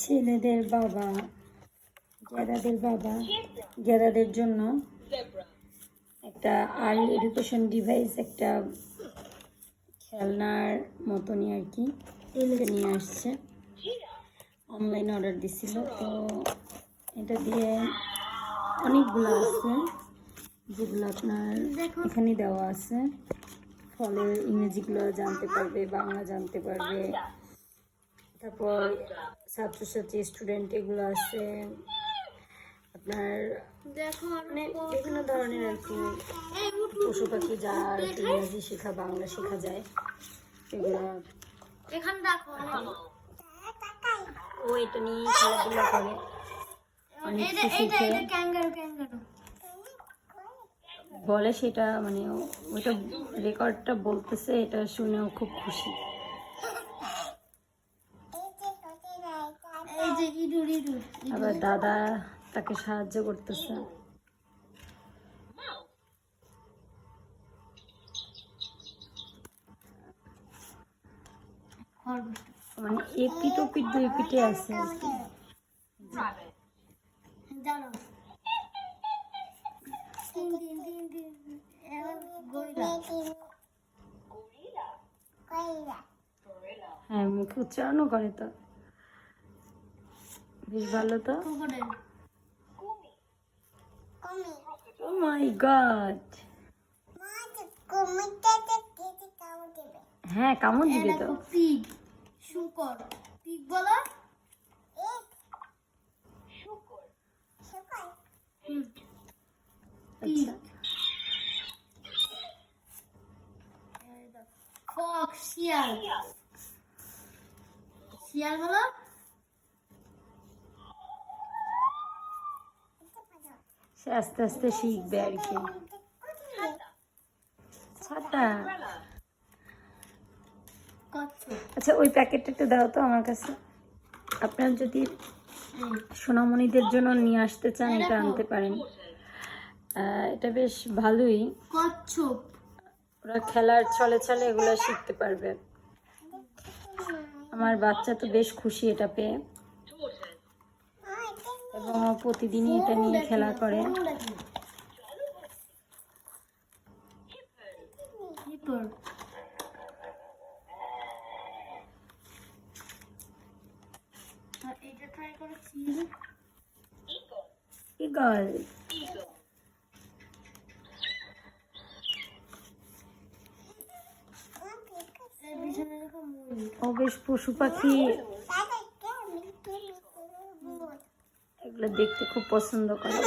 ছেলেদের বাবা, গেদাদের জন্য একটা আর্লি এডুকেশন ডিভাইস, একটা খেলনার মতনই আর কি, এটা নিয়ে আসছে। অনলাইন অর্ডার দিছিল, তো এটা দিয়ে অনেকগুলো আছে, যেগুলো আপনার এখানে দেওয়া আছে। ফলের ইংরেজিগুলো জানতে পারবে, বাংলা জানতে পারবে, তারপর ছাত্রছাত্রী স্টুডেন্ট এগুলো আছে আপনার, মানে বিভিন্ন ধরনের আর কি পশু পাখি যা আর কি ইংরেজি শেখা, বাংলা শেখা যায় এগুলো। ও এটা নিয়ে খেলাধুলা করে, অনেক খুশিতে বলে সেটা, মানে ওইটা রেকর্ডটা বলতেছে, এটা শুনেও খুব খুশি। আবার দাদা তাকে সাহায্য করতেছে। মানে এপিট ওপিট দুই পিঠে আছে আর কি। হ্যাঁ, মুখে উচ্চারণও করে তো, বেশ ভালো তো। ও মাই গড, হ্যাঁ কামড় দিবে তো। পিগ, শুকর, পিগ বলো। আচ্ছা, ফক, শিয়াল, শিয়াল বলো। সে আস্তে আস্তে শিখবে আর কি। ছাতা, আচ্ছা ওই প্যাকেটটা একটু দাও তো আমার কাছে। আপনার যদি সোনামণিদের জন্য নিয়ে আসতে চান এটা আনতে পারেন, এটা বেশ ভালোই। কচ্ছপ, ওরা খেলার ছলে ছলে এগুলো শিখতে পারবে। আমার বাচ্চা তো বেশ খুশি এটা পেয়ে, এবং প্রতিদিনই এটা নিয়ে খেলা করে। ঈগল, ও বেশ পশু পাখি এগুলো দেখতে খুব পছন্দ করে।